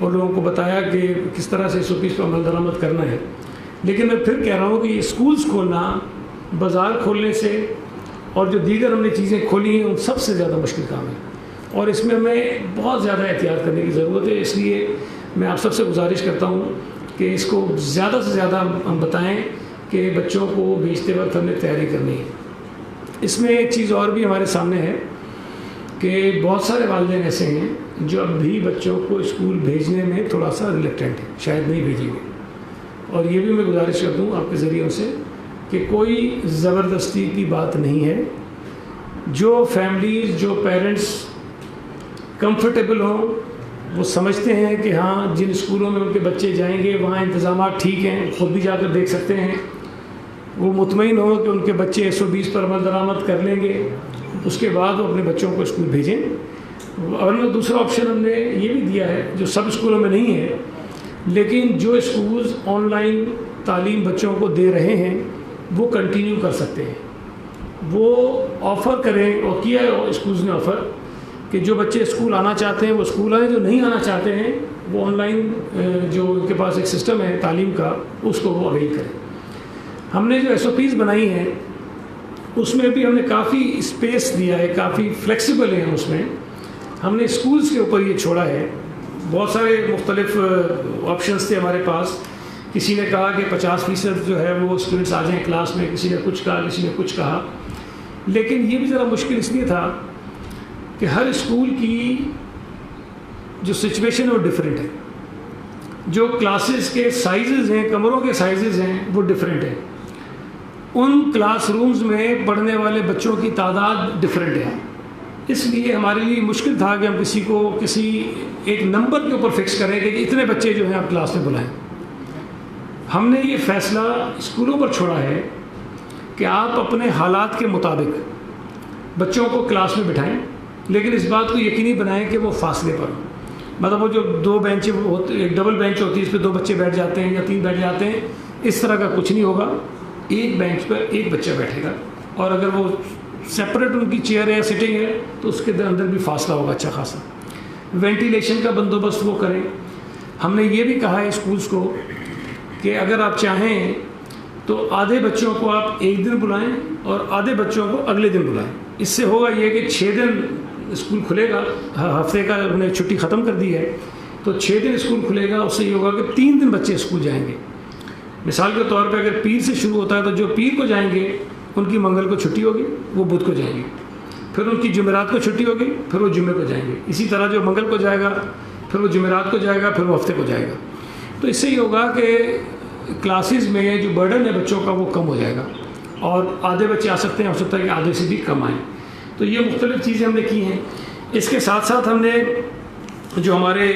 اور لوگوں کو بتایا کہ کس طرح سے SOPs پر عمل درآمد کرنا ہے. لیکن میں پھر کہہ رہا ہوں کہ یہ اسکولس کھولنا بازار کھولنے سے اور جو دیگر ہم نے چیزیں کھولی ہیں ان سب سے زیادہ مشکل کام ہے, اور اس میں ہمیں بہت زیادہ احتیاط کرنے کی ضرورت ہے. اس لیے میں آپ سب سے گزارش کرتا ہوں کہ اس کو زیادہ سے زیادہ ہم بتائیں کہ بچوں کو بھیجتے وقت ہم نے تیاری کرنی ہے. اس میں ایک چیز اور بھی ہمارے سامنے ہے کہ بہت سارے والدین ایسے ہیں جو اب بھی بچوں کو اسکول بھیجنے میں تھوڑا سا ریلیکٹنٹ ہے, شاید نہیں بھیجیں گے. اور یہ بھی میں گزارش کر دوں آپ کے ذریعوں سے کہ کوئی زبردستی کی بات نہیں ہے. جو فیملیز, جو پیرنٹس کمفرٹیبل ہوں, وہ سمجھتے ہیں کہ ہاں جن اسکولوں میں ان کے بچے جائیں گے وہاں انتظامات ٹھیک ہیں, خود بھی جا کر دیکھ سکتے ہیں, وہ مطمئن ہوں کہ ان کے بچے 120 پر عمل درآمد کر لیں گے, اس کے بعد وہ اپنے بچوں کو اسکول بھیجیں. اور دوسرا آپشن ہم نے یہ بھی دیا ہے جو سب اسکولوں میں نہیں ہے, لیکن جو اسکولز آن لائن تعلیم بچوں کو دے رہے ہیں وہ کنٹینیو کر سکتے ہیں. وہ آفر کریں, اور کیا ہے اسکولز نے آفر کہ جو بچے اسکول آنا چاہتے ہیں وہ اسکول آئیں, جو نہیں آنا چاہتے ہیں وہ آن لائن جو ان کے پاس ایک سسٹم ہے تعلیم کا اس کو وہ اویل کریں. ہم نے جو SOPs بنائی ہیں اس میں بھی ہم نے کافی اسپیس دیا ہے, کافی فلیکسیبل ہیں. اس میں ہم نے اسکولز کے اوپر یہ چھوڑا ہے. بہت سارے مختلف آپشنس تھے ہمارے پاس. کسی نے کہا کہ 50% جو ہے وہ اسٹوڈنٹس آ جائیں کلاس میں, کسی نے کچھ کہا, کسی نے کچھ کہا. لیکن یہ بھی ذرا مشکل اس لیے تھا کہ ہر اسکول کی جو سچویشن ہے وہ ڈفرینٹ ہے. جو کلاسز کے سائزز ہیں, کمروں کے سائزز ہیں وہ ڈفرینٹ ہیں. ان کلاس رومز میں پڑھنے والے بچوں کی تعداد ڈفرینٹ ہے. اس لیے ہمارے لیے مشکل تھا کہ ہم کسی کو کسی ایک نمبر کے اوپر فکس کریں کہ اتنے بچے جو ہیں آپ کلاس میں بلائیں. ہم نے یہ فیصلہ اسکولوں پر چھوڑا ہے کہ آپ اپنے حالات کے مطابق بچوں کو کلاس میں بٹھائیں, لیکن اس بات کو یقینی بنائیں کہ وہ فاصلے پر ہوں. مطلب وہ جو 2 بینچ ایک ڈبل بینچ ہوتی ہے اس پہ 2 بچے بیٹھ جاتے ہیں یا 3 بیٹھ جاتے ہیں, اس طرح کا کچھ نہیں ہوگا. ایک بینچ پر ایک بچہ بیٹھے گا, اور اگر وہ سپریٹ ان کی چیئر ہے یا سٹنگ ہے تو اس کے اندر بھی فاصلہ ہوگا اچھا خاصا. وینٹیلیشن کا بندوبست وہ کریں. ہم نے یہ بھی کہا ہے اسکولس کو کہ اگر آپ چاہیں تو آدھے بچوں کو آپ ایک دن بلائیں اور آدھے بچوں کو اگلے دن بلائیں. اس سے ہوگا یہ کہ 6 دن اسکول کھلے گا, ہفتے کا انہوں نے چھٹی ختم کر دی ہے تو 6 دن اسکول کھلے گا. اس سے یہ ہوگا کہ 3 دن بچے اسکول جائیں گے. مثال کے طور پہ اگر پیر سے شروع ہوتا ہے تو جو پیر کو جائیں گے ان کی منگل کو چھٹی ہوگی, وہ بدھ کو جائیں گے. پھر ان کی جمعرات کو چھٹی ہوگی, پھر وہ جمعے کو جائیں گے. اسی طرح جو منگل کو جائے گا پھر وہ جمعرات کو جائے گا, پھر وہ ہفتے کو جائے گا. تو اس سے یہ ہوگا کہ کلاسز میں جو برڈن ہے بچوں کا وہ کم ہو جائے گا, اور آدھے بچے آ سکتے ہیں, ہو سکتا ہے کہ آدھے سے بھی کم آئیں. تو یہ مختلف چیزیں ہم نے کی ہیں. اس کے ساتھ ساتھ ہم نے جو ہمارے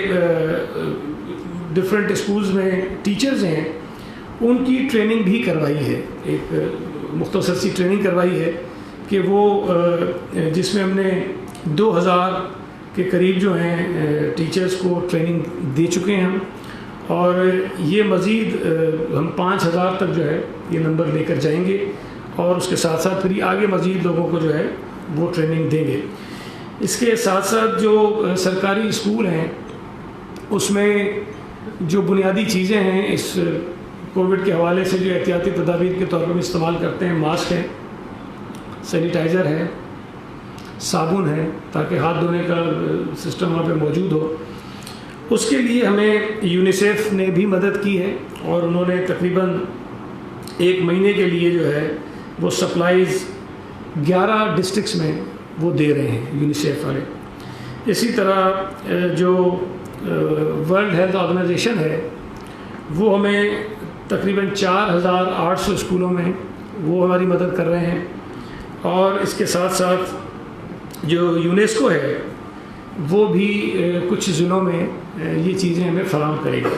ڈفرینٹ اسکولز میں ٹیچرز ہیں ان کی ٹریننگ بھی کروائی ہے. ایک مختصر سی ٹریننگ کروائی ہے کہ وہ جس میں ہم نے 2000 کے قریب جو ہیں ٹیچرز کو ٹریننگ دے چکے ہیں ہم, اور یہ مزید ہم 5000 تک جو ہے یہ نمبر لے کر جائیں گے, اور اس کے ساتھ ساتھ پھر آگے مزید لوگوں کو جو ہے وہ ٹریننگ دیں گے. اس کے ساتھ ساتھ جو سرکاری اسکول ہیں اس میں جو بنیادی چیزیں ہیں اس کووڈ کے حوالے سے جو احتیاطی تدابیر کے طور پر استعمال کرتے ہیں, ماسک ہے, سینیٹائزر ہے, صابن ہے, تاکہ ہاتھ دھونے کا سسٹم وہاں پہ موجود ہو. اس کے لیے ہمیں یونیسیف نے بھی مدد کی ہے, اور انہوں نے تقریباً 1 مہینے کے لیے جو ہے وہ سپلائیز 11 ڈسٹرکٹس میں وہ دے رہے ہیں یونیسیف والے. اسی طرح جو ورلڈ ہیلتھ آرگنائزیشن ہے وہ ہمیں تقریباً 4800 اسکولوں میں وہ ہماری مدد کر رہے ہیں, اور اس کے ساتھ ساتھ جو یونیسکو ہے وہ بھی کچھ ضلعوں میں یہ چیزیں ہمیں فراہم کرے گا.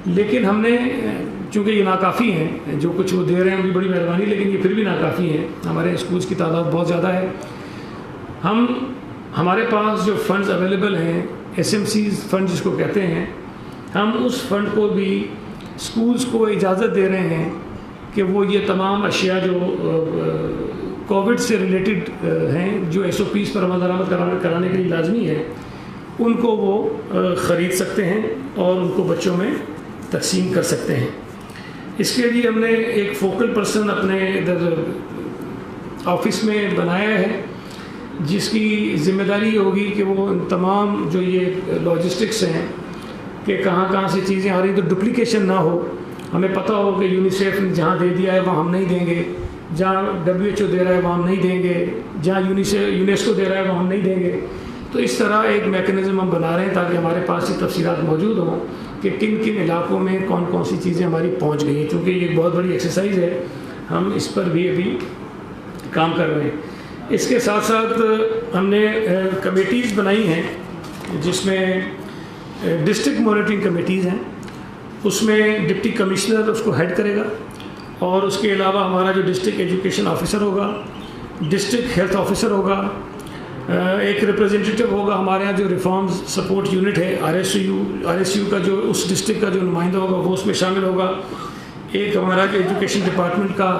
لیکن ہم نے چونکہ یہ ناکافی ہیں, جو کچھ وہ دے رہے ہیں ان کی بڑی مہربانی, لیکن یہ پھر بھی ناکافی ہیں. ہمارے اسکولس کی تعداد بہت زیادہ ہے. ہمارے پاس جو فنڈز اویلیبل ہیں, SMCs فنڈ جس کو کہتے ہیں, ہم اس فنڈ کو بھی اسکولس کو اجازت دے رہے ہیں کہ وہ یہ تمام اشیاء جو کووڈ سے ریلیٹڈ ہیں, جو SOPs پر عمل درآمد کرانے کے لیے لازمی ہے, ان کو وہ خرید سکتے ہیں اور ان کو بچوں میں تقسیم کر سکتے ہیں۔ اس کے لیے ہم نے ایک فوکل پرسن اپنے ادھر آفس میں بنایا ہے، جس کی ذمہ داری ہوگی کہ وہ تمام جو یہ لاجسٹکس ہیں کہ کہاں کہاں سے چیزیں آ رہی ہیں تو ڈپلیکیشن نہ ہو، ہمیں پتہ ہو کہ یونیسیف نے جہاں دے دیا ہے وہاں ہم نہیں دیں گے، جہاں WHO دے رہا ہے وہاں ہم نہیں دیں گے، جہاں یونیسکو دے رہا ہے وہاں ہم نہیں دیں گے۔ تو اس طرح ایک میکنزم ہم بنا رہے ہیں تاکہ ہمارے پاس یہ تفصیلات موجود ہوں کہ کن کن علاقوں میں کون کون سی چیزیں ہماری پہنچ گئی ہیں، کیونکہ یہ ایک بہت بڑی ایکسرسائز ہے، ہم اس پر بھی ابھی کام کر رہے ہیں۔ اس کے ساتھ ساتھ ہم نے کمیٹیز بنائی ہیں جس میں ڈسٹرکٹ مانیٹرنگ کمیٹیز ہیں، اس میں ڈپٹی کمشنر اس کو ہیڈ کرے گا، اور اس کے علاوہ ہمارا جو ڈسٹرکٹ ایجوکیشن آفیسر ہوگا، ڈسٹرکٹ ہیلتھ آفیسر ہوگا، ایک ریپریزنٹیٹیو ہوگا ہمارے یہاں جو ریفارمز سپورٹ یونٹ ہے RSU کا جو اس ڈسٹرکٹ کا جو نمائندہ ہوگا وہ اس میں شامل ہوگا، ایک ہمارا جو ایجوکیشن ڈپارٹمنٹ کا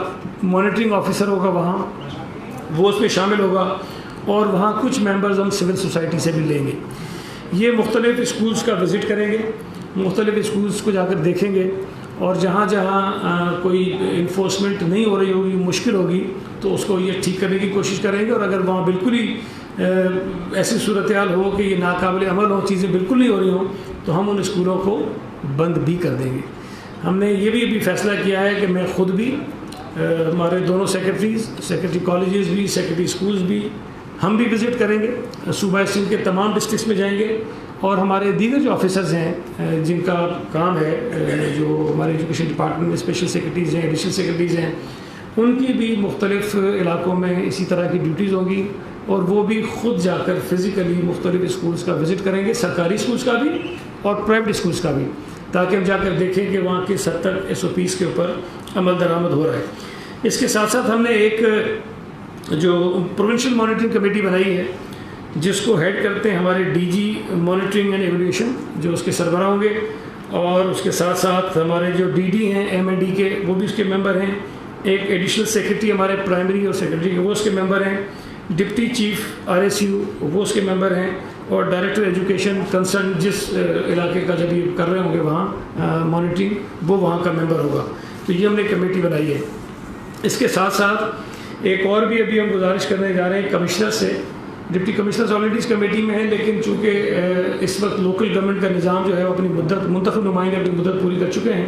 مانیٹرنگ آفیسر ہوگا وہاں وہ اس میں شامل ہوگا، اور وہاں کچھ ممبرز ہم سول سوسائٹی سے بھی لیں گے۔ یہ مختلف اسکولز کا وزٹ کریں گے، مختلف اسکولز کو جا کر دیکھیں گے، اور جہاں جہاں کوئی انفورسمنٹ نہیں ہو رہی ہوگی، مشکل ہوگی، تو اس کو یہ ٹھیک کرنے کی کوشش کریں گے، اور اگر وہاں بالکل ہی ایسی صورتحال ہو کہ یہ ناقابل عمل ہو، چیزیں بالکل نہیں ہو رہی ہوں، تو ہم ان اسکولوں کو بند بھی کر دیں گے۔ ہم نے یہ بھی ابھی فیصلہ کیا ہے کہ میں خود بھی، ہمارے دونوں سیکرٹری کالجز بھی، سیکرٹری اسکولز بھی، ہم بھی وزٹ کریں گے، صوبہ سندھ کے تمام ڈسٹرکس میں جائیں گے، اور ہمارے دیگر جو آفیسرز ہیں جن کا کام ہے، جو ہمارے ایجوکیشن ڈپارٹمنٹ میں اسپیشل سیکرٹریز ہیں، ایڈیشنل سیکرٹریز ہیں، ان کی بھی مختلف علاقوں میں اسی طرح کی ڈیوٹیز ہوں گی، اور وہ بھی خود جا کر فزیکلی مختلف اسکولز کا وزٹ کریں گے، سرکاری اسکولز کا بھی اور پرائیویٹ اسکولز کا بھی، تاکہ ہم جا کر دیکھیں کہ وہاں کس حد تک SOPs کے اوپر عمل درآمد ہو رہا ہے۔ اس کے ساتھ ساتھ ہم نے ایک جو پروونشل مانیٹرنگ کمیٹی بنائی ہے، جس کو ہیڈ کرتے ہیں ہمارے DG مانیٹرنگ اینڈ ایویلیویشن، جو اس کے سربراہ ہوں گے، اور اس کے ساتھ ساتھ ہمارے جو DD ہیں M&D کے، وہ بھی اس کے ممبر ہیں، ایک ایڈیشنل سیکرٹری ہمارے پرائمری اور سیکنڈری کے وہ اس کے ممبر ہیں، ڈپٹی چیف RSU وہ اس کے ممبر ہیں، اور ڈائریکٹر ایجوکیشن کنسرن جس علاقے کا جب یہ کر رہے ہوں گے وہاں مانیٹرنگ، وہ وہاں کا ممبر ہوگا۔ تو یہ ہم نے کمیٹی بنائی ہے۔ اس کے ساتھ ساتھ ایک اور بھی ابھی ہم گزارش کرنے جا رہے ہیں کمشنر سے، ڈپٹی کمشنرز آلریڈی اس کمیٹی میں ہیں، لیکن چونکہ اس وقت لوکل گورنمنٹ کا نظام جو ہے وہ اپنی منتخب نمائندے اپنی مدت پوری کر چکے ہیں،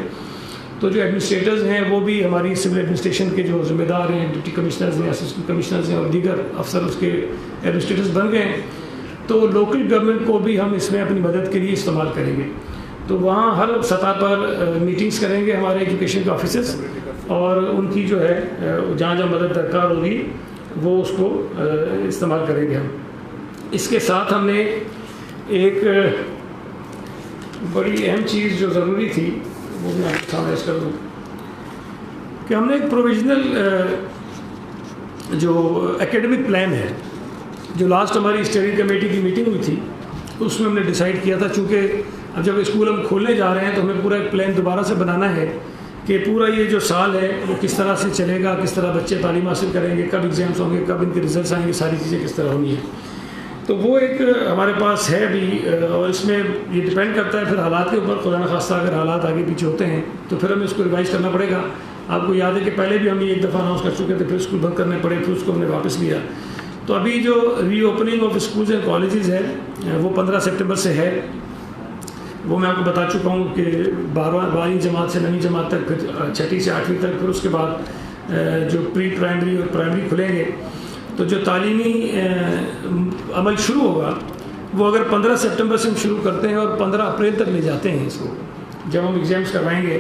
تو جو ایڈمنسٹریٹرز ہیں وہ بھی ہماری سول ایڈمنسٹریشن کے جو ذمہ دار ہیں، ڈپٹی کمشنرز ہیں، اسسٹنٹ کمشنرز ہیں، اور دیگر افسر اس کے ایڈمنسٹریٹرز بن گئے ہیں، تو لوکل گورنمنٹ کو بھی ہم اس میں اپنی مدد کے لیے استعمال کریں گے۔ تو وہاں ہر سطح پر میٹنگز کریں گے ہمارے ایجوکیشن کے آفیسرز، اور ان کی جو ہے جہاں جہاں مدد درکار ہوگی وہ اس کو استعمال کریں گے ہم۔ اس کے ساتھ ہم نے ایک بڑی اہم چیز جو ضروری تھی وہ میں آپ کے سامنے عرض کر دوں کہ ہم نے ایک پروویژنل جو اکیڈمک پلان ہے، جو لاسٹ ہماری اسٹیئرنگ کمیٹی کی میٹنگ ہوئی تھی، اس میں ہم نے ڈیسائیڈ کیا تھا، چونکہ اب جب اسکول ہم کھولنے جا رہے ہیں تو ہمیں پورا ایک پلان دوبارہ سے بنانا ہے کہ پورا یہ جو سال ہے وہ کس طرح سے چلے گا، کس طرح بچے تعلیم حاصل کریں گے، کب ایگزامس ہوں گے، کب ان کے ریزلٹس آئیں گے، ساری چیزیں کس طرح ہونی ہیں۔ تو وہ ایک ہمارے پاس ہے بھی، اور اس میں یہ ڈپینڈ کرتا ہے پھر حالات کے اوپر، خدا نخواستہ اگر حالات آگے پیچھے ہوتے ہیں تو پھر ہمیں اس کو ریوائز کرنا پڑے گا۔ آپ کو یاد ہے کہ پہلے بھی ہم یہ ایک دفعہ اناؤنس کر چکے تھے، پھر اسکول بند کرنے پڑے، پھر اس کو ہم نے واپس لیا۔ تو ابھی جو reopening of schools and colleges ہے وہ 15 سپٹمبر سے ہے، وہ میں آپ کو بتا چکا ہوں کہ 12ویں جماعت سے 9ویں جماعت تک، پھر 6ٹھی سے 8ویں تک، پھر اس کے بعد جو پری پرائمری اور پرائمری کھلیں گے۔ تو جو تعلیمی عمل شروع ہوگا وہ اگر 15 سپٹمبر سے ہم شروع کرتے ہیں اور 15 اپریل تک لے جاتے ہیں اس کو، جب ہم ایگزامس کروائیں گے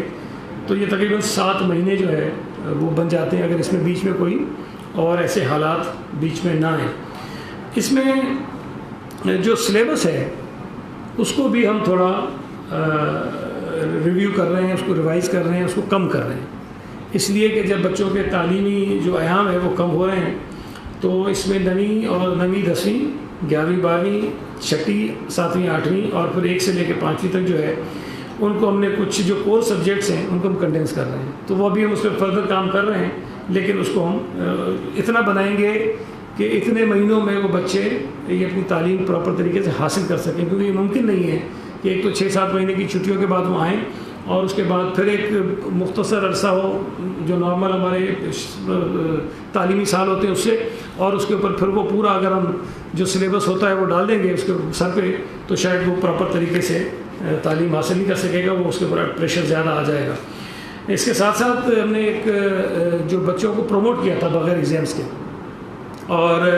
تو یہ تقریباً 7 مہینے جو ہے وہ بن جاتے ہیں، اگر اس میں بیچ میں کوئی اور ایسے حالات بیچ میں نہ آئیں۔ اس میں جو سلیبس ہے اس کو بھی ہم تھوڑا ریویو کر رہے ہیں، اس کو ریوائز کر رہے ہیں، اس کو کم کر رہے ہیں، اس لیے کہ جب بچوں کے تعلیمی جو ایام ہے وہ کم ہو رہے ہیں تو اس میں 9ویں اور 9ویں 10ویں 11ویں 12ویں 6ٹھی 7ویں 8ویں اور پھر 1 سے لے کے 5ویں تک جو ہے ان کو ہم نے کچھ جو کور سبجیکٹس ہیں ان کو ہم کنڈینس کر رہے ہیں، تو وہ ابھی ہم اس پہ فردر کام کر رہے ہیں، لیکن اس کو ہم اتنا بنائیں گے کہ اتنے مہینوں میں وہ بچے یہ اپنی تعلیم پراپر طریقے سے حاصل کر سکیں، کیونکہ یہ ممکن نہیں ہے کہ ایک تو 6-7 مہینے کی چھٹیوں کے بعد وہ آئیں اور اس کے بعد پھر ایک مختصر عرصہ ہو جو نارمل ہمارے تعلیمی سال ہوتے ہیں اس سے، اور اس کے اوپر پھر وہ پورا اگر ہم جو سلیبس ہوتا ہے وہ ڈال دیں گے اس کے سر پہ تو شاید وہ پراپر طریقے سے تعلیم حاصل نہیں کر سکے گا، وہ اس کے اوپر پریشر زیادہ آ جائے گا۔ اس کے ساتھ ساتھ ہم نے ایک جو بچوں کو پروموٹ کیا تھا بغیر ایگزامس کے، اور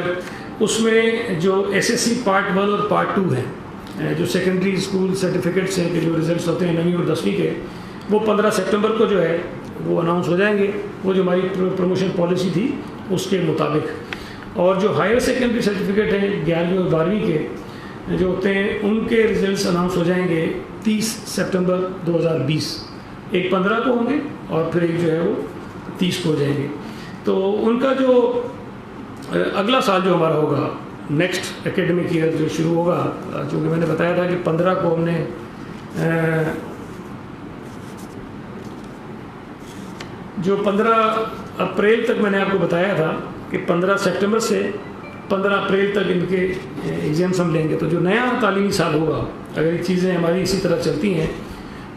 اس میں جو SSC پارٹ 1 اور پارٹ 2 ہیں، جو سیکنڈری اسکول سرٹیفکیٹس ہیں کہ جو ریزلٹس ہوتے ہیں 9ویں اور 10ویں کے، وہ 15 سپٹمبر کو جو ہے وہ اناؤنس ہو جائیں گے، وہ جو ہماری پروموشن پالیسی تھی اس کے مطابق۔ اور جو ہائر سیکنڈری سرٹیفکیٹ ہیں 11ویں اور 12ویں کے جو ہوتے ہیں ان کے ریزلٹس اناؤنس ہو جائیں گے 30 سپٹمبر 2020، ایک 15 کو ہوں گے اور پھر ایک جو ہے وہ 30 کو ہو جائیں گے۔ تو ان کا جو اگلا سال جو ہمارا ہوگا نیکسٹ اکیڈمک ایئر جو شروع ہوگا، چونکہ میں نے بتایا تھا کہ 15 کو ہم نے جو 15 اپریل تک میں نے آپ کو بتایا تھا کہ 15 سپٹمبر سے 15 اپریل تک ان کے ایگزامس ہم لیں گے، تو جو نیا تعلیمی سال ہوگا اگر یہ چیزیں ہماری اسی طرح چلتی ہیں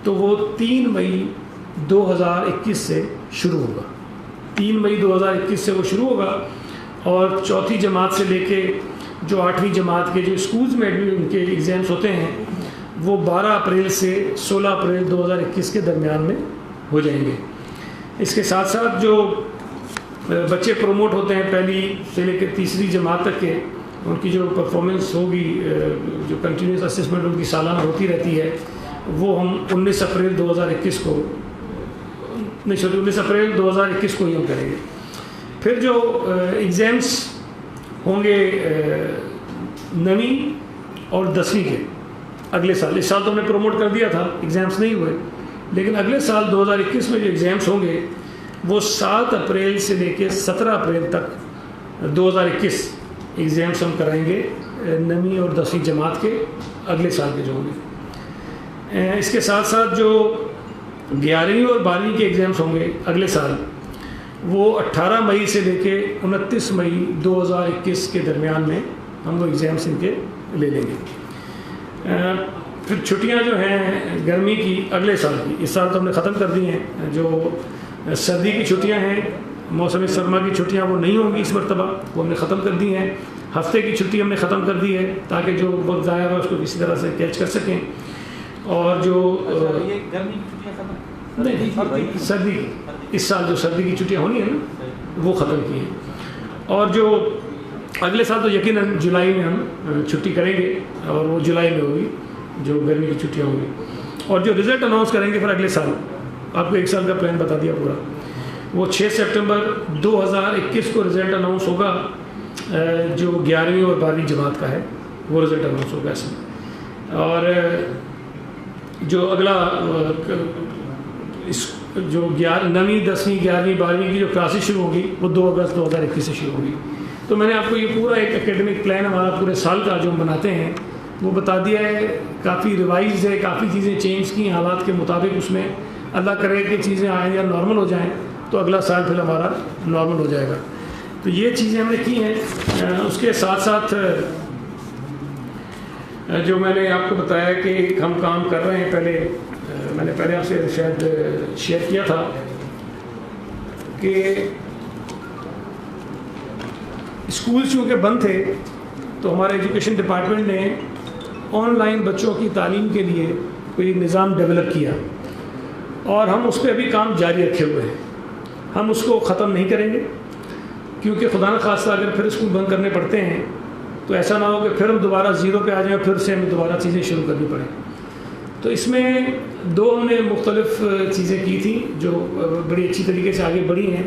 تو وہ 3 مئی 2021 سے شروع ہوگا۔ 3 مئی 2021 سے وہ شروع ہوگا، اور چوتھی جماعت سے لے کے جو 8ویں جماعت کے جو اسکولز میں ان کے ایگزامس ہوتے ہیں وہ 12 اپریل سے 16 اپریل 2021 کے درمیان میں ہو جائیں گے۔ اس کے ساتھ ساتھ جو بچے پروموٹ ہوتے ہیں پہلی سے لے کے تیسری جماعت تک کے، ان کی جو پرفارمنس ہوگی، جو کنٹینیوس اسسمنٹ ان کی سالانہ ہوتی رہتی ہے، وہ ہم 19 اپریل 2021 کو 19 اپریل 2021 کو ہی ہم کریں گے۔ پھر جو ایگزامس ہوں گے 9ویں اور 10ویں کے اگلے سال، اس سال تو ہم نے پروموٹ کر دیا تھا، ایگزامس نہیں ہوئے، لیکن اگلے سال 2021 میں جو ایگزامس ہوں گے وہ 7 اپریل سے لے کے 17 اپریل تک 2021 ایگزامس ہم کرائیں گے 9ویں اور 10ویں جماعت کے اگلے سال کے جو ہوں گے۔ اس کے ساتھ ساتھ جو 11ویں اور 12ویں کے ایگزامس ہوں گے اگلے سال وہ 18 مئی سے لے کے 29 مئی 2021 کے درمیان میں ہم وہ ایگزامس ان کے لے لیں گے۔ پھر چھٹیاں جو ہیں گرمی کی اگلے سال کی، اس سال تو ہم نے ختم کر دی ہیں، جو سردی کی چھٹیاں ہیں موسم سرما کی چھٹیاں وہ نہیں ہوں گی اس مرتبہ، وہ ہم نے ختم کر دی ہیں۔ ہفتے کی چھٹی ہم نے ختم کر دی ہے تاکہ جو وقت ضائع ہوا اس کو کسی طرح سے کیچ کر سکیں۔ اور جو یہ گرمی کی چھٹیاں ختم نہیں، سردی کی، اس سال جو سردی کی چھٹیاں ہونی ہیں نا وہ ختم کی ہیں۔ اور جو اگلے سال تو یقیناً جولائی میں ہم چھٹی کریں گے، اور وہ جولائی میں ہوگی جو گرمی کی چھٹیاں ہوں گی۔ اور جو رزلٹ اناؤنس کریں گے پھر اگلے سال، آپ کو ایک سال کا پلان بتا دیا پورا، وہ 6 سپٹمبر 2021 کو رزلٹ اناؤنس ہوگا، جو 11ویں اور 12ویں جماعت کا ہے وہ رزلٹ اناؤنس ہوگا اس میں۔ اور جو اگلا جو 9ویں 10ویں 11ویں 12ویں کی جو کلاسز شروع ہوگی وہ 2 اگست 2021 سے شروع ہوگی۔ تو میں نے آپ کو یہ پورا ایک اکیڈمک پلان ہمارا پورے سال کا جو ہم بناتے ہیں وہ بتا دیا ہے، کافی ریوائز ہے، کافی چیزیں چینج کی حالات کے مطابق، اس میں اللہ کرے کہ چیزیں آئیں یا نارمل ہو جائیں تو اگلا سال پھر ہمارا نارمل ہو جائے گا۔ تو یہ چیزیں ہم نے کی ہیں۔ اس کے ساتھ ساتھ جو میں نے آپ کو بتایا کہ ہم کام کر رہے ہیں، میں نے پہلے آپ سے شاید شیئر کیا تھا کہ اسکول چونکہ بند تھے تو ہمارے ایجوکیشن ڈپارٹمنٹ نے آن لائن بچوں کی تعلیم کے لیے کوئی نظام ڈیولپ کیا، اور ہم اس پہ ابھی کام جاری رکھے ہوئے ہیں۔ ہم اس کو ختم نہیں کریں گے، کیونکہ خدا نخواستہ اگر پھر اسکول بند کرنے پڑتے ہیں تو ایسا نہ ہو کہ پھر ہم دوبارہ زیرو پہ آ جائیں، پھر سے ہمیں دوبارہ چیزیں شروع کرنی پڑیں۔ تو اس میں 2 ہم نے مختلف چیزیں کی تھیں جو بڑی اچھی طریقے سے آگے بڑھی ہیں۔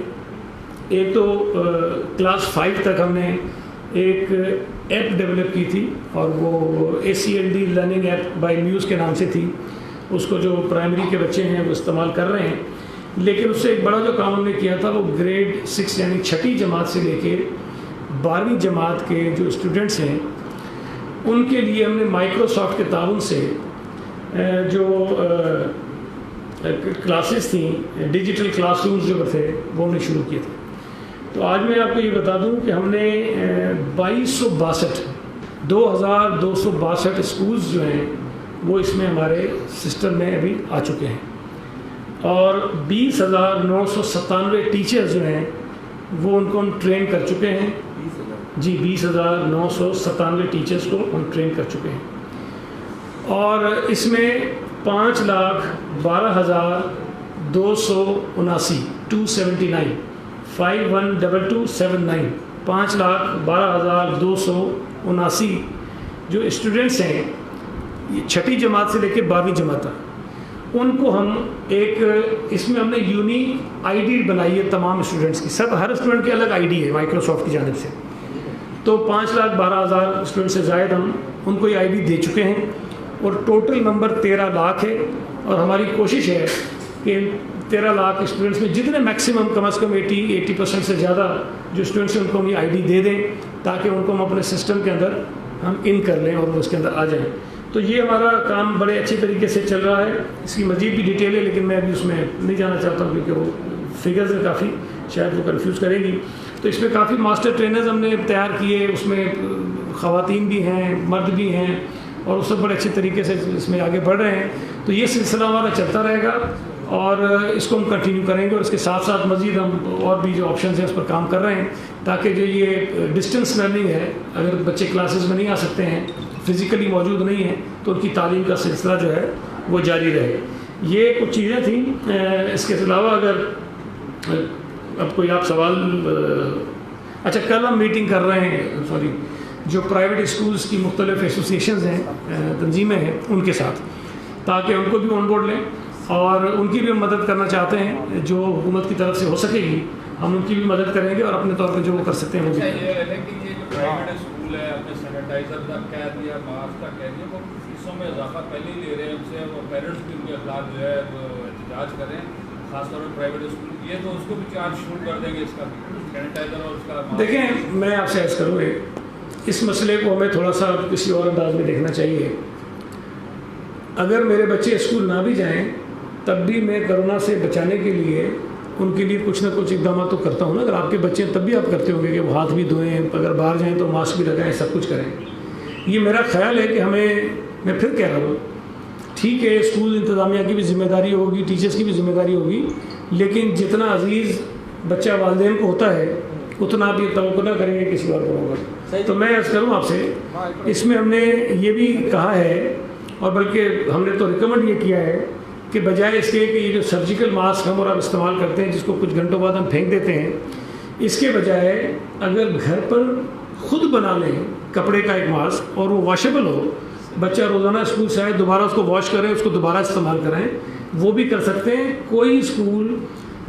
ایک تو کلاس 5 تک ہم نے ایک ایپ ڈیولپ کی تھی، اور وہ ACLD learning app by muse کے نام سے تھی۔ اس کو جو پرائمری کے بچے ہیں وہ استعمال کر رہے ہیں، لیکن اس سے ایک بڑا جو کام ہم نے کیا تھا وہ گریڈ 6 یعنی 6ٹھی جماعت سے لے کے 12ویں جماعت کے جو اسٹوڈنٹس ہیں ان کے لیے ہم نے مائکروسافٹ کے تعاون سے جو کلاسز تھیں، ڈیجیٹل کلاس رومز جو تھے وہ ہم نے شروع کیے تھے۔ تو آج میں آپ کو یہ بتا دوں کہ ہم نے 2262 اسکولز جو ہیں وہ اس میں ہمارے سسٹم میں ابھی آ چکے ہیں، اور 20,997 ٹیچرز جو ہیں وہ ان کو ہم ٹرین کر چکے ہیں. جی 20,997 ٹیچرز کو ہم ٹرین کر چکے ہیں، اور اس میں 5,12,279 279 512279 5,12,279 جو اسٹوڈنٹس ہیں یہ 6ٹھی جماعت سے لے کے 12ویں جماعت تک، ان کو ہم ایک اس میں ہم نے یونیک آئی ڈی بنائی ہے تمام اسٹوڈنٹس کی. سب ہر اسٹوڈنٹ کی الگ آئی ڈی ہے مائکروسافٹ کی جانب سے. تو 5,12,000 اسٹوڈنٹ سے زائد ہم ان کو یہ آئی ڈی دے چکے ہیں، اور ٹوٹل نمبر 13 لاکھ ہے. اور ہماری کوشش ہے کہ 13 لاکھ اسٹوڈنٹس میں جتنے میکسیمم کم از کم 80% سے زیادہ جو اسٹوڈنٹس ہیں ان کو ہم یہ آئی ڈی دے دیں، تاکہ ان کو ہم اپنے سسٹم کے اندر ہم ان کر لیں اور وہ اس کے اندر آ جائیں. تو یہ ہمارا کام بڑے اچھی طریقے سے چل رہا ہے. اس کی مزید بھی ڈیٹیل ہے، لیکن میں ابھی اس میں نہیں جانا چاہتا ہوں کیونکہ وہ فگرز ہیں کافی، شاید وہ کنفیوز کرے گی. تو اس میں کافی ماسٹر ٹرینرز ہم نے تیار کیے، اس میں خواتین بھی ہیں مرد بھی ہیں، اور وہ سب بڑے اچھے طریقے سے اس میں آگے بڑھ رہے ہیں. تو یہ سلسلہ ہمارا چلتا رہے گا، اور اس کو ہم کنٹینیو کریں گے، اور اس کے ساتھ ساتھ مزید ہم اور بھی جو آپشنز ہیں اس پر کام کر رہے ہیں، تاکہ جو یہ ڈسٹینس لرننگ ہے، اگر بچے کلاسز میں نہیں آ سکتے ہیں، فزیکلی موجود نہیں ہیں، تو ان کی تعلیم کا سلسلہ جو ہے وہ جاری رہے. یہ کچھ چیزیں تھیں. اس کے علاوہ اگر اب کوئی آپ سوال، اچھا کل ہم میٹنگ کر رہے ہیں جو پرائیویٹ اسکولز کی مختلف ایسوسیشنز ہیں، تنظیمیں ہیں، ان کے ساتھ، تاکہ ان کو بھی آن بورڈ لیں، اور ان کی بھی ہم مدد کرنا چاہتے ہیں. جو حکومت کی طرف سے ہو سکے گی ہم ان کی بھی مدد کریں گے، اور اپنے طور پہ جو وہ کر سکتے ہیں وہ بھی کریں گے. پرائیویٹ اسکول ہے، اپنے سینیٹائزر کا کہہ دیا، ماسک کا کہہ دیا، وہ فیسوں میں اضافہ پہلے ہی لے رہے ہیں ان سے. وہ پیرنٹس بھی ان کے خلاف جو ہے احتجاج کریں، خاص طور پہ پرائیویٹ اسکول کی ہے، تو اس کو بھی چارج شروع کر دیں گے اس کا سینیٹائزر اور اس کا. دیکھیں میں آپ سے عرض کروں گے، اس مسئلے کو ہمیں تھوڑا سا کسی اور انداز میں دیکھنا چاہیے. اگر میرے بچے اسکول نہ بھی جائیں تب بھی میں کرونا سے بچانے کے لیے ان کے لیے کچھ نہ کچھ اقدامات تو کرتا ہوں نا. اگر آپ کے بچے ہیں تب بھی آپ کرتے ہوں گے کہ وہ ہاتھ بھی دھوئیں، اگر باہر جائیں تو ماسک بھی لگائیں، سب کچھ کریں. یہ میرا خیال ہے کہ ہمیں، میں پھر کہہ رہا ہوں، ٹھیک ہے اسکول انتظامیہ کی بھی ذمہ داری ہوگی، ٹیچرس کی بھی ذمہ داری ہوگی، لیکن جتنا عزیز بچہ والدین کو ہوتا ہے اتنا آپ یہ توقع نہ کریں گے کسی اور کو ہوگا. تو میں عرض کروں آپ سے، اس میں ہم نے یہ بھی کہا ہے، اور بلکہ ہم نے تو ریکمنڈ یہ کیا ہے کہ بجائے اس کے کہ یہ جو سرجیکل ماسک ہم اور آپ استعمال کرتے ہیں جس کو کچھ گھنٹوں بعد ہم پھینک دیتے ہیں، اس کے بجائے اگر گھر پر خود بنا لیں کپڑے کا ایک ماسک اور وہ واشیبل ہو، بچہ روزانہ اسکول سے آئے دوبارہ اس کو واش کریں، اس کو دوبارہ استعمال کریں، وہ بھی کر سکتے ہیں. کوئی اسکول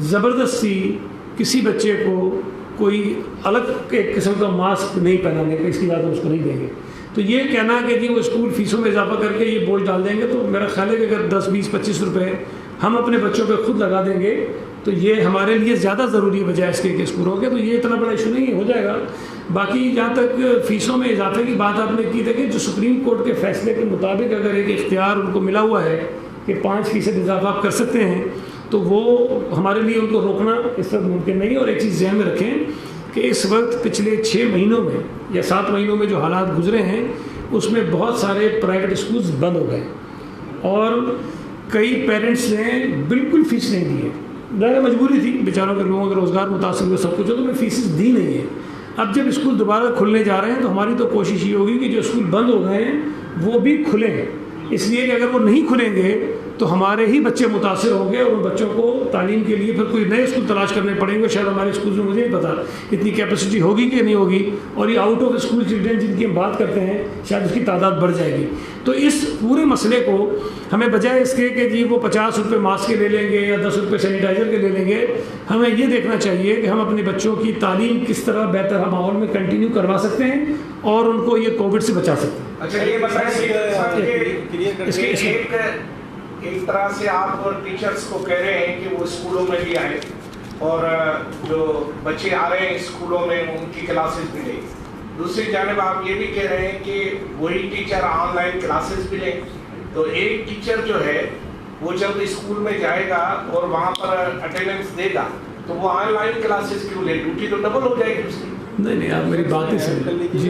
زبردستی کسی بچے کو کوئی الگ ایک قسم کا ماسک نہیں پہنانے کا، اس کی اجازت اس کو نہیں دیں گے. تو یہ کہنا کہ جی وہ اسکول فیسوں میں اضافہ کر کے یہ بوجھ ڈال دیں گے، تو میرا خیال ہے کہ اگر 10 20 25 روپے ہم اپنے بچوں پہ خود لگا دیں گے تو یہ ہمارے لیے زیادہ ضروری ہے بجائے اس کے کہ اسکولوں کے. تو یہ اتنا بڑا ایشو نہیں ہو جائے گا. باقی جہاں تک فیسوں میں اضافے کی بات آپ نے کی تھی، کہ جو سپریم کورٹ کے فیصلے کے مطابق اگر ایک اختیار ان کو ملا ہوا ہے کہ 5% اضافہ آپ کر سکتے ہیں، تو وہ ہمارے لیے ان کو روکنا اس وقت ممکن نہیں. اور ایک چیز ذہن میں رکھیں کہ اس وقت پچھلے 6 مہینوں میں یا 7 مہینوں میں جو حالات گزرے ہیں اس میں بہت سارے پرائیویٹ اسکولز بند ہو گئے، اور کئی پیرنٹس نے بالکل فیس نہیں دی ہے. ظاہر مجبوری تھی، بیچاروں کے لوگوں کا روزگار متاثر ہوئے، سب کچھ ہو، تو انہیں فیسز دی نہیں ہے. اب جب اسکول دوبارہ کھلنے جا رہے ہیں تو ہماری تو کوشش یہ ہوگی کہ جو اسکول بند ہو گئے ہیں وہ بھی کھلیں. اس لیے کہ اگر وہ نہیں کھلیں گے تو ہمارے ہی بچے متاثر ہوں گے، اور ان بچوں کو تعلیم کے لیے پھر کوئی نئے اسکول تلاش کرنے پڑیں گے. شاید ہمارے اسکول میں مجھے نہیں پتا اتنی کیپیسٹی ہوگی کہ نہیں ہوگی، اور یہ آؤٹ آف اسکول چلڈرن جن کی ہم بات کرتے ہیں شاید اس کی تعداد بڑھ جائے گی. تو اس پورے مسئلے کو ہمیں بجائے اس کے کہ جی وہ 50 روپے ماسک کے لے لیں گے یا 10 روپے سینیٹائزر کے لے لیں گے، ہمیں یہ دیکھنا چاہیے کہ ہم اپنے بچوں کی تعلیم کس طرح بہتر ماحول میں کنٹینیو کروا سکتے ہیں اور ان کو یہ کووڈ سے بچا سکتے ہیں. اچھا یہ بتائیں ایک طرح سے آپ اور ٹیچرز کو کہہ رہے ہیں کہ وہ اسکولوں میں بھی آئیں اور جو بچے آ رہے ہیں اسکولوں میں ان کی کلاسز بھی لیں. دوسری جانب آپ یہ بھی کہہ رہے ہیں کہ وہی ٹیچر آن لائن کلاسز بھی لیں. تو ایک ٹیچر جو ہے وہ جب اسکول میں جائے گا اور وہاں پر اٹینڈنس دے گا تو وہ آن لائن کلاسز کیوں لے؟ ڈیوٹی تو ڈبل ہو جائے گی اس کی. نہیں آپ میری بات ہی سمجھ. جی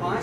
5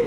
1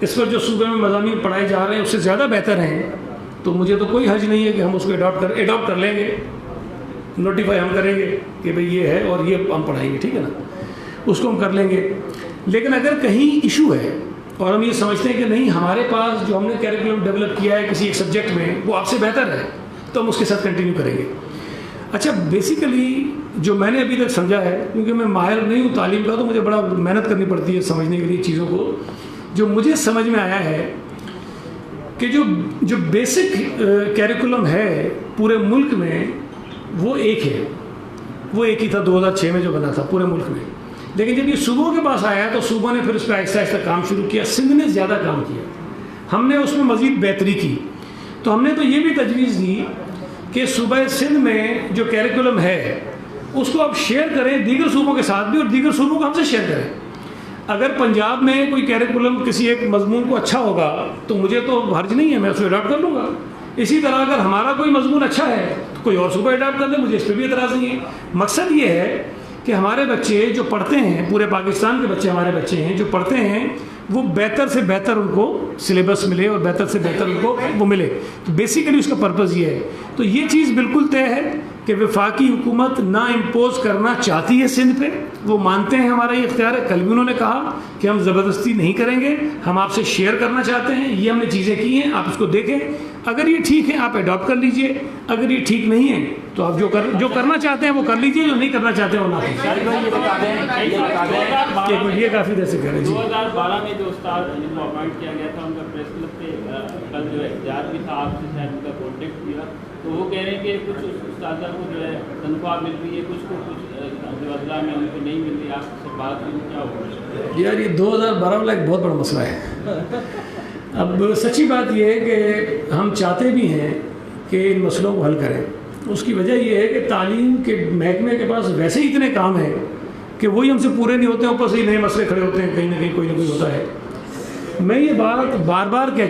اس پر جو صوبے میں مضامین پڑھائے جا رہے ہیں اس سے زیادہ بہتر ہیں تو مجھے تو کوئی حرج نہیں ہے کہ ہم اس کو اڈاپٹ کر لیں گے، نوٹیفائی ہم کریں گے کہ بھئی یہ ہے اور یہ ہم پڑھائیں گے، ٹھیک ہے نا، اس کو ہم کر لیں گے۔ لیکن اگر کہیں ایشو ہے اور ہم یہ سمجھتے ہیں کہ نہیں ہمارے پاس جو ہم نے کیریکولم ڈیولپ کیا ہے کسی ایک سبجیکٹ میں وہ آپ سے بہتر ہے تو ہم اس کے ساتھ کنٹینیو کریں گے۔ اچھا، بیسیکلی جو میں نے ابھی تک سمجھا ہے، کیونکہ میں ماہر نہیں ہوں تعلیم کا تو مجھے بڑا محنت کرنی پڑتی ہے سمجھنے کے لیے چیزوں کو، جو مجھے سمجھ میں آیا ہے کہ جو بیسک کیریکولم ہے پورے ملک میں وہ ایک ہے، وہ ایک ہی تھا 2006 میں جو بنا تھا پورے ملک میں، لیکن جب یہ صوبوں کے پاس آیا تو صوبوں نے پھر اس پہ آہستہ آہستہ کام شروع کیا، سندھ نے زیادہ کام کیا، ہم نے اس میں مزید بہتری کی، تو ہم نے تو یہ بھی تجویز دی کہ صوبہ سندھ میں جو کیریکولم ہے اس کو آپ شیئر کریں دیگر صوبوں کے ساتھ بھی اور دیگر صوبوں کو ہم سے شیئر کریں۔ اگر پنجاب میں کوئی کیریکولم کسی ایک مضمون کو اچھا ہوگا تو مجھے تو حرج نہیں ہے، میں اس کو اڈاپٹ کر لوں گا۔ اسی طرح اگر ہمارا کوئی مضمون اچھا ہے تو کوئی اور صوبہ اڈاپٹ کر لے، مجھے اس پہ بھی اعتراض نہیں ہے۔ مقصد یہ ہے کہ ہمارے بچے جو پڑھتے ہیں، پورے پاکستان کے بچے ہمارے بچے ہیں جو پڑھتے ہیں، وہ بہتر سے بہتر ان کو سلیبس ملے اور بہتر سے بہتر ان کو وہ ملے، تو بیسیکلی اس کا پرپز یہ ہے۔ تو یہ چیز بالکل طے ہے کہ وفاقی حکومت نہ امپوز کرنا چاہتی ہے سندھ پہ، وہ مانتے ہیں ہمارا یہ اختیار ہے، کل بھی انہوں نے کہا کہ ہم زبردستی نہیں کریں گے، ہم آپ سے شیئر کرنا چاہتے ہیں، یہ ہم نے چیزیں کی ہیں، آپ اس کو دیکھیں، اگر یہ ٹھیک ہے آپ اڈاپٹ کر لیجئے، اگر یہ ٹھیک نہیں ہے تو آپ جو کرنا چاہتے ہیں وہ کر لیجئے، جو نہیں کرنا چاہتے ہیں وہ نہ کریں۔ یہ کافی دیر سے کہہ رہے ہیں۔ 2012 میں جو استاد جن کو اپوائنٹ کیا گیا تھا ان کا پریس کلب پہ کل جو احتجاج بھی تھا، آپ سے شاید ان کا کانٹیکٹ کیا تو وہ کہہ رہے ہیں کہ کچھ استاذہ کو جو ہے تنخواہ مل رہی ہے، کچھ کو کچھ جو اضلاع میں ان کو نہیں مل رہی، آپ سے بات ہوئی کیا ہوگا؟ یار یہ 2012 والا ایک بہت بڑا مسئلہ ہے۔ اب سچی بات یہ ہے کہ ہم چاہتے بھی ہیں کہ ان مسئلوں کو حل کریں، اس کی وجہ یہ ہے کہ تعلیم کے محکمے کے پاس ویسے ہی اتنے کام ہیں کہ وہی ہم سے پورے نہیں ہوتے ہیں، اوپر سے ہی نئے مسئلے کھڑے ہوتے ہیں، کہیں نہ کہیں کوئی نہ کوئی ہوتا ہے۔ میں یہ بات بار بار کہہ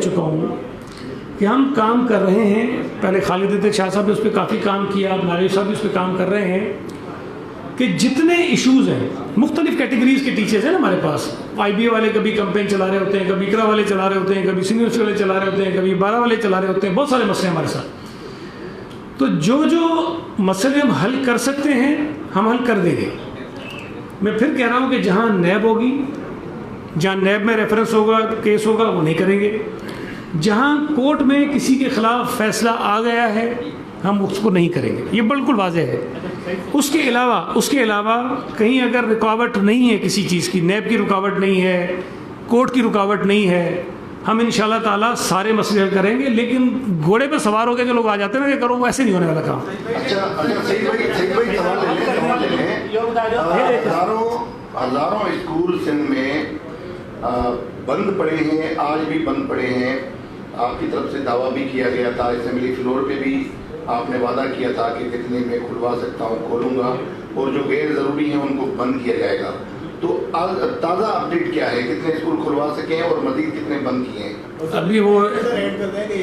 چکا ہوں کہ ہم کام کر رہے ہیں، پہلے خالد عتیق شاہ صاحب نے اس پہ کافی کام کیا، ناریش صاحب بھی اس پہ کام کر رہے ہیں کہ جتنے ایشوز ہیں، مختلف کیٹیگریز کے ٹیچرز ہیں نا ہمارے پاس، آئی بی اے والے کبھی کمپین چلا رہے ہوتے ہیں، کبھی اقرا والے چلا رہے ہوتے ہیں، کبھی سینئر والے چلا رہے ہوتے ہیں، کبھی 12 والے چلا رہے ہوتے ہیں، بہت سارے مسئلے ہمارے ساتھ، تو جو مسئلے ہم حل کر سکتے ہیں ہم حل کر دیں گے۔ میں پھر کہہ رہا ہوں کہ جہاں نیب ہوگی، جہاں نیب میں ریفرنس ہوگا، کیس ہوگا، وہ نہیں کریں گے۔ جہاں کورٹ میں کسی کے خلاف فیصلہ آ گیا ہے ہم اس کو نہیں کریں گے، یہ بالکل واضح ہے۔ اس کے علاوہ کہیں اگر رکاوٹ نہیں ہے کسی چیز کی، نیب کی رکاوٹ نہیں ہے، کورٹ کی رکاوٹ نہیں ہے، ہم انشاءاللہ تعالیٰ سارے مسئلے حل کریں گے۔ لیکن گھوڑے پہ سوار ہو کے جو لوگ آ جاتے ہیں نا کہ کرو، ایسے نہیں ہونے والا کام۔ ہزاروں اسکول سندھ میں بند پڑے ہیں، آج بھی بند پڑے ہیں۔ آپ کی طرف سے دعویٰ بھی کیا گیا تھا، اسمبلی فلور پہ بھی آپ نے وعدہ کیا تھا کہ کتنے میں کھلوا سکتا ہوں کھولوں گا، اور جو غیر ضروری ہیں ان کو بند کیا جائے گا۔ تو تازہ اپڈیٹ کیا ہے، کتنے اسکول کھلوا سکے ہیں اور مزید کتنے بند کیے ہیں؟ ابھی وہ ایڈ کر دیں کہ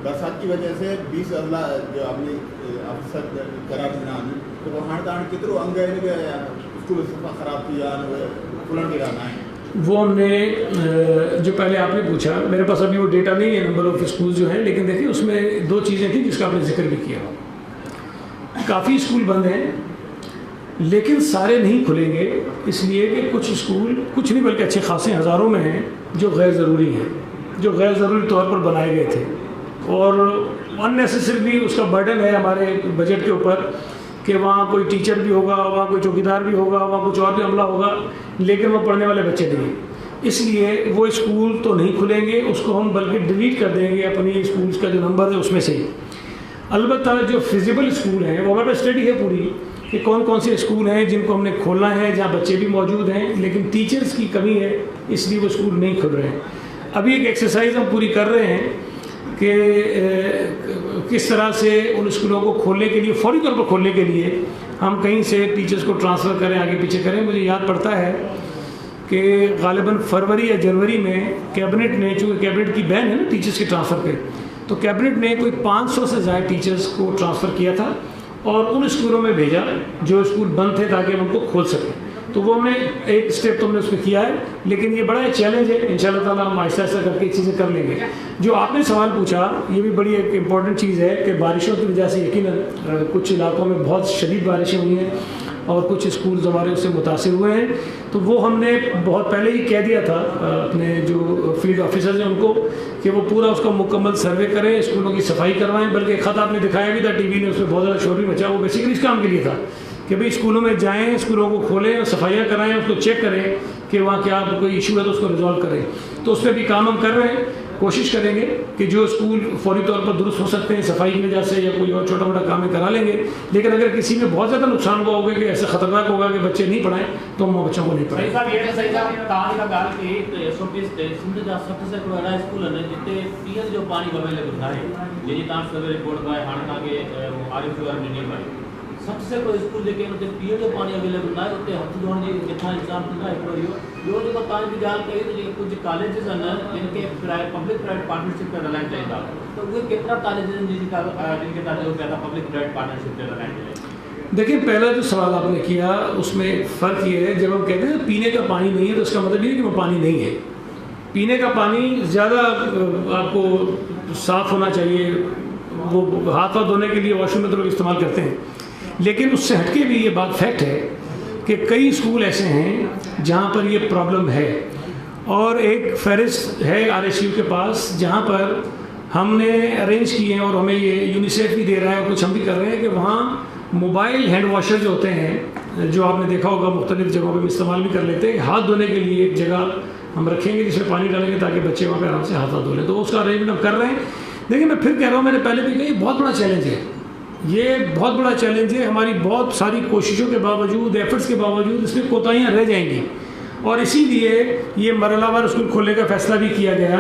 برسات کی وجہ سے 20 اضلاع جو آپ نے افسر قرار دینا تو وہ ہر دان کترو انگ اسکول خراب کیا کھلن کے رہنا ہے۔ وہ ہم نے جو پہلے آپ نے پوچھا، میرے پاس ابھی وہ ڈیٹا نہیں ہے نمبر آف اسکول جو ہیں، لیکن دیکھیں اس میں 2 چیزیں تھیں جس کا آپ نے ذکر بھی کیا۔ کافی اسکول بند ہیں لیکن سارے نہیں کھلیں گے، اس لیے کہ کچھ اسکول، کچھ نہیں بلکہ اچھے خاصے ہزاروں میں ہیں جو غیر ضروری ہیں، جو غیر ضروری طور پر بنائے گئے تھے، اور ان نیسیسریلی اس کا برڈن ہے ہمارے بجٹ کے اوپر کہ وہاں کوئی ٹیچر بھی ہوگا، وہاں کوئی چوکیدار بھی ہوگا، وہاں کچھ اور بھی عملہ ہوگا، لیکن وہ پڑھنے والے بچے نہیں، اس لیے وہ اسکول تو نہیں کھلیں گے، اس کو ہم بلکہ ڈیلیٹ کر دیں گے اپنی اسکولس کا جو نمبر ہے اس میں سے ہی۔ البتہ جو فیزیبل اسکول ہیں وہ ہمارے پاس اسٹڈی ہے پوری کہ کون کون سے اسکول ہیں جن کو ہم نے کھولنا ہے، جہاں بچے بھی موجود ہیں لیکن ٹیچرز کی کمی ہے، اس لیے وہ اسکول نہیں کھل رہے ہیں۔ ابھی ایک ایکسرسائز ہم پوری کر رہے ہیں کہ کس طرح سے ان اسکولوں کو کھولنے کے لیے، فوری طور پر کھولنے کے لیے ہم کہیں سے ٹیچرز کو ٹرانسفر کریں، آگے پیچھے کریں۔ مجھے یاد پڑتا ہے کہ غالباً فروری یا جنوری میں کیبنٹ نے، چونکہ کیبنٹ کی بین ہے نا ٹیچرز کے ٹرانسفر پہ، تو کیبنٹ نے کوئی 500 سے زائد ٹیچرز کو ٹرانسفر کیا تھا اور ان اسکولوں میں بھیجا جو اسکول بند تھے تاکہ ہم ان کو کھول سکیں۔ تو وہ ہم نے ایک اسٹیپ تو ہم نے اس پہ کیا ہے، لیکن یہ بڑا ایک چیلنج ہے، انشاءاللہ تعالیٰ ہم آہستہ آہستہ کر کے چیزیں کر لیں گے۔ جو آپ نے سوال پوچھا یہ بھی بڑی ایک امپورٹنٹ چیز ہے کہ بارشوں کی وجہ سے یقیناً کچھ علاقوں میں بہت شدید بارشیں ہوئی ہیں اور کچھ اسکولز ہمارے اس سے متاثر ہوئے ہیں، تو وہ ہم نے بہت پہلے ہی کہہ دیا تھا اپنے جو فیلڈ آفیسرز ہیں ان کو کہ وہ پورا اس کا مکمل سروے کریں، اسکولوں کی صفائی کروائیں۔ بلکہ ایک خط آپ نے دکھایا بھی تھا ٹی وی نے، اس میں بہت زیادہ شور بھی مچا، وہ بیسیکلی اس کام کے لیے تھا کہ بھئی اسکولوں میں جائیں، اسکولوں کو کھولیں اور صفائیاں کرائیں، اس کو چیک کریں کہ وہاں کیا کوئی ایشو ہے تو اس کو ریزالو کریں۔ تو اس پہ بھی کام ہم کر رہے ہیں، کوشش کریں گے کہ جو اسکول فوری طور پر درست ہو سکتے ہیں صفائی کی وجہ سے یا کوئی اور چھوٹا موٹا کام کرا لیں گے، لیکن اگر کسی میں بہت زیادہ نقصان ہوا ہوگا کہ ایسے خطرناک ہوگا کہ بچے نہیں پڑھائیں تو ہم بچوں کو نہیں پڑھائیں۔ جو پانی اویلیبل ہے جی تاں سویرے رپورٹ کا ہاں کہ عارف جو نہیں پڑے سب سے کوئی اسکول لیکن اتنے پیڑ جو پانی اویلیبل نہ ہے اتنے ہاتھ دھونے کی جتنا انتظام تھا جو پانی کی گال کہی تو کچھ کالجز ہیں جن کے پبلک پرائیویٹ پارٹنرشپ پہ رلائن چاہیے تو وہ کتنا کالجز ہیں جن کے تحت وہ کہتا پبلک پرائیویٹ پارٹنرشپ پہ رلائن چاہیے؟ دیکھیں پہلا جو سوال آپ نے کیا اس میں فرق یہ ہے، جب ہم کہتے ہیں پینے کا پانی نہیں ہے تو اس کا مطلب یہ ہے کہ وہ پانی نہیں ہے۔ پینے کا پانی زیادہ آپ کو صاف ہونا چاہیے، وہ ہاتھ دھونے کے لیے واش روم میں تو لوگ استعمال کرتے ہیں، لیکن اس سے ہٹ کے بھی یہ بات فیکٹ ہے کہ کئی اسکول ایسے ہیں جہاں پر یہ پرابلم ہے، اور ایک فہرست ہے RSU کے پاس جہاں پر ہم نے ارینج کیے ہیں اور ہمیں یہ یونیسیف بھی دے رہا ہے اور کچھ ہم بھی کر رہے ہیں کہ وہاں موبائل ہینڈ واشر جو ہوتے ہیں جو آپ نے دیکھا ہوگا مختلف جگہوں پہ ہم استعمال بھی کر لیتے ہیں، ہاتھ دھونے کے لیے ایک جگہ ہم رکھیں گے جس میں پانی ڈالیں گے تاکہ بچے وہاں پہ آرام سے ہاتھ دھو لیں، تو اس کا ارینجمنٹ ہم کر رہے ہیں۔ لیکن میں پھر کہہ رہا ہوں، میں نے پہلے بھی کہا یہ بہت بڑا چیلنج ہے، یہ بہت بڑا چیلنج ہے، ہماری بہت ساری کوششوں کے باوجود ایفرٹس کے باوجود اس میں کوتاہیاں رہ جائیں گی، اور اسی لیے یہ مرحلہ وار اسکول کھولنے کا فیصلہ بھی کیا گیا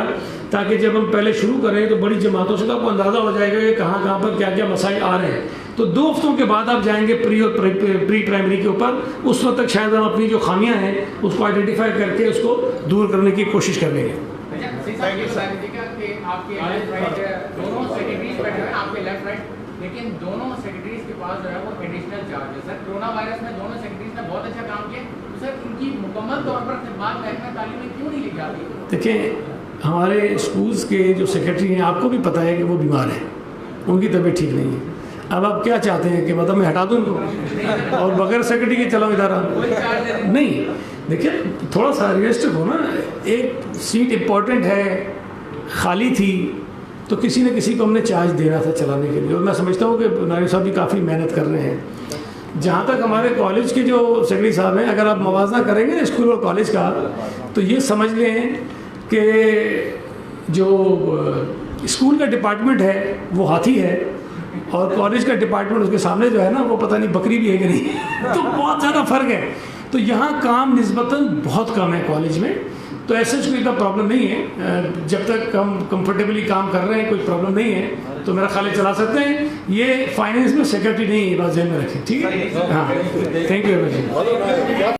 تاکہ جب ہم پہلے شروع کریں تو بڑی جماعتوں سے تو آپ کو اندازہ ہو جائے گا کہ کہاں کہاں پر کیا کیا مسائل آ رہے ہیں۔ تو 2 ہفتوں کے بعد آپ جائیں گے پری اور پری پرائمری کے اوپر، اس وقت تک شاید ہم اپنی جو خامیاں ہیں اس کو آئیڈینٹیفائی کر کے اس کو دور کرنے کی کوشش کر لیں گے۔ لیکن دونوں سیکرٹریز کے پاس جو ہے وہ ایڈیشنل چارج ہے سر۔ کرونا وائرس میں دونوں سیکرٹریز نے بہت اچھا کام کیا، تو سر ان کی مکمل طور پر خدمات محکمہ تعلیم میں کیوں نہیں لی جاتی؟ دیکھیں ہمارے اسکولس کے جو سیکرٹری ہیں آپ کو بھی پتہ ہے کہ وہ بیمار ہیں، ان کی طبیعت ٹھیک نہیں ہے۔ اب آپ کیا چاہتے ہیں کہ مطلب میں ہٹا دوں ان کو اور بغیر سیکرٹری کے چلاؤں ادارہ؟ نہیں، دیکھیں تھوڑا سا ریئلسٹک ہو نا، ایک سیٹ امپورٹنٹ ہے خالی تھی تو کسی نہ کسی کو ہم نے چارج دینا تھا چلانے کے لیے، اور میں سمجھتا ہوں کہ نائب صاحب بھی کافی محنت کر رہے ہیں۔ جہاں تک ہمارے کالج کے جو سیکرٹری صاحب ہیں، اگر آپ موازنہ کریں گے اسکول اور کالج کا تو یہ سمجھ لیں کہ جو اسکول کا ڈپارٹمنٹ ہے وہ ہاتھی ہے اور کالج کا ڈپارٹمنٹ اس کے سامنے جو ہے نا وہ پتہ نہیں بکری بھی ہے کہ نہیں، تو بہت زیادہ فرق ہے۔ تو یہاں کام نسبتاً بہت کم ہے کالج میں، تو ایسے کوئی اتنا پرابلم نہیں ہے، جب تک ہم کمفرٹیبلی کام کر رہے ہیں کوئی پرابلم نہیں ہے تو میرا خیال ہے چلا سکتے ہیں۔ یہ فائنینس میں سیکرٹری نہیں ہے، بات ذہن میں رکھیں، ٹھیک ہے؟ ہاں، تھینک یو ویری مچ۔